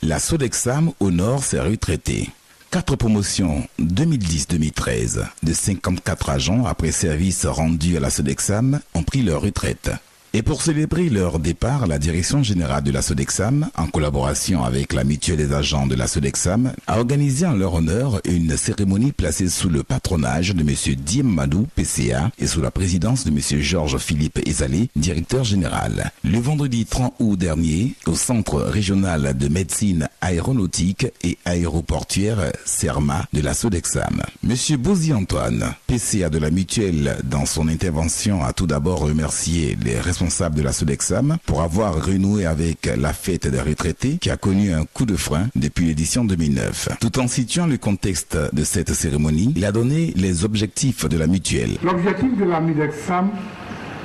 La Sodexam honore ses retraités. 4 promotions 2010-2013 de 54 agents après service rendu à la Sodexam ont pris leur retraite. Et pour célébrer leur départ, la direction générale de la Sodexam, en collaboration avec la mutuelle des agents de la Sodexam, a organisé en leur honneur une cérémonie placée sous le patronage de M. Diem Madou, PCA, et sous la présidence de M. Georges-Philippe Ezalé, directeur général. Le vendredi 30 août dernier, au Centre régional de médecine aéronautique et aéroportuaire CERMA de la Sodexam. M. Bouzy Antoine, PCA de la mutuelle, dans son intervention, a tout d'abord remercié les responsables de la Sodexam pour avoir renoué avec la fête des retraités qui a connu un coup de frein depuis l'édition 2009. Tout en situant le contexte de cette cérémonie, il a donné les objectifs de la mutuelle. L'objectif de la Sodexam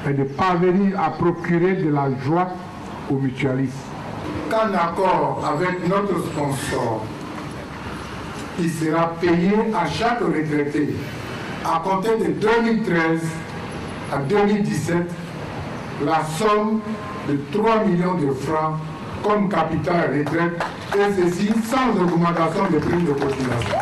est de parvenir à procurer de la joie aux mutualistes. En accord avec notre sponsor, il sera payé à chaque retraité à compter de 2013 à 2017 la somme de 3 millions de francs comme capital retraite, et ceci sans augmentation de primes de cotisation.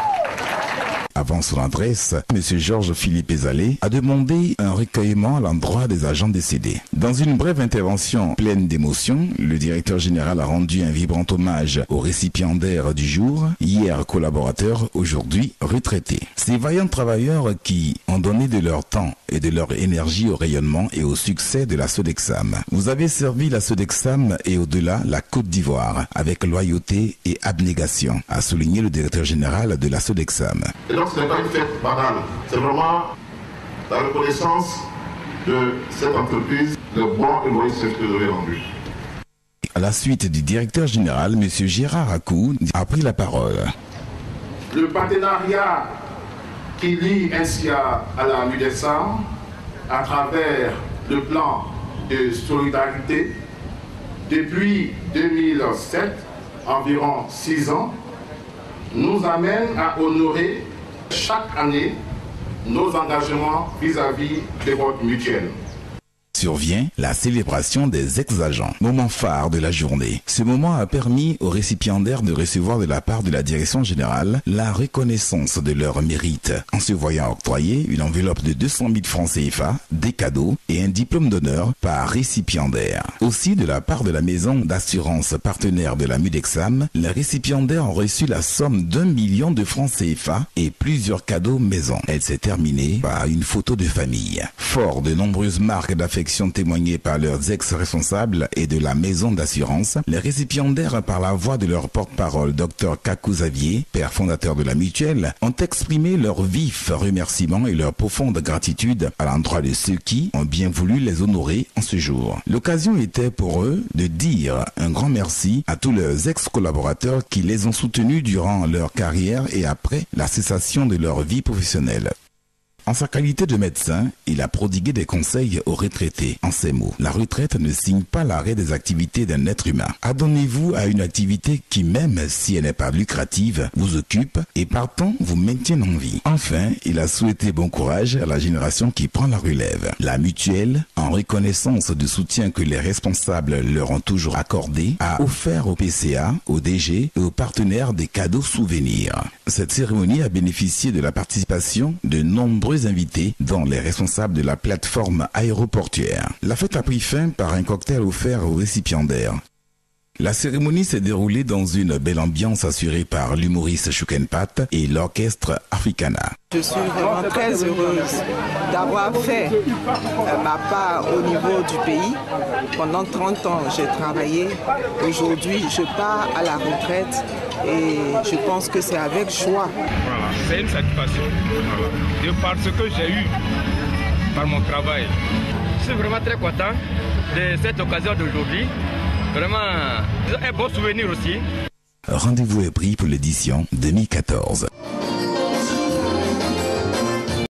Avant son adresse, M. Georges-Philippe Ezalé a demandé un recueillement à l'endroit des agents décédés. Dans une brève intervention pleine d'émotion, le directeur général a rendu un vibrant hommage aux récipiendaires du jour, hier collaborateurs, aujourd'hui retraités. Ces vaillants travailleurs qui ont donné de leur temps et de leur énergie au rayonnement et au succès de la Sodexam. Vous avez servi la Sodexam et au-delà la Côte d'Ivoire avec loyauté et abnégation, a souligné le directeur général de la Sodexam. Et donc ce n'est pas une fête banale, c'est vraiment la reconnaissance de cette entreprise, le bon et mauvais service que vous avez rendu. À la suite du directeur général, M. Gérard Akou a pris la parole. Le partenariat qui lie ainsi à la Sodexam à travers le plan de solidarité depuis 2007, environ 6 ans, nous amène à honorer chaque année nos engagements vis-à-vis de votre mutuelle. Survient la célébration des ex-agents. Moment phare de la journée. Ce moment a permis aux récipiendaires de recevoir de la part de la direction générale la reconnaissance de leur mérite, en se voyant octroyer une enveloppe de 200 000 francs CFA, des cadeaux et un diplôme d'honneur par récipiendaire. Aussi, de la part de la maison d'assurance partenaire de la Sodexam, les récipiendaires ont reçu la somme d'1 million de francs CFA et plusieurs cadeaux maison. Elle s'est terminée par une photo de famille. Fort de nombreuses marques d'affection témoignées par leurs ex-responsables et de la maison d'assurance, les récipiendaires, par la voix de leur porte-parole, Dr Kakou Xavier, père fondateur de la mutuelle, ont exprimé leur vif remerciement et leur profonde gratitude à l'endroit de ceux qui ont bien voulu les honorer en ce jour. L'occasion était pour eux de dire un grand merci à tous leurs ex-collaborateurs qui les ont soutenus durant leur carrière et après la cessation de leur vie professionnelle. En sa qualité de médecin, il a prodigué des conseils aux retraités. En ces mots, la retraite ne signe pas l'arrêt des activités d'un être humain. Adonnez-vous à une activité qui, même si elle n'est pas lucrative, vous occupe et partant vous maintient en vie. Enfin, il a souhaité bon courage à la génération qui prend la relève. La mutuelle, en reconnaissance du soutien que les responsables leur ont toujours accordé, a offert au PCA, au DG et aux partenaires des cadeaux souvenirs. Cette cérémonie a bénéficié de la participation de nombreux invités, dont les responsables de la plateforme aéroportuaire. La fête a pris fin par un cocktail offert aux récipiendaires. La cérémonie s'est déroulée dans une belle ambiance assurée par l'humoriste Choukenpat et l'orchestre Africana. Je suis vraiment très heureuse d'avoir fait ma part au niveau du pays. Pendant 30 ans, j'ai travaillé. Aujourd'hui, je pars à la retraite et je pense que c'est avec joie. Voilà, c'est une satisfaction. Voilà. De par ce que j'ai eu par mon travail. Je suis vraiment très content de cette occasion d'aujourd'hui. Vraiment, un bon souvenir aussi. Rendez-vous est pris pour l'édition 2014.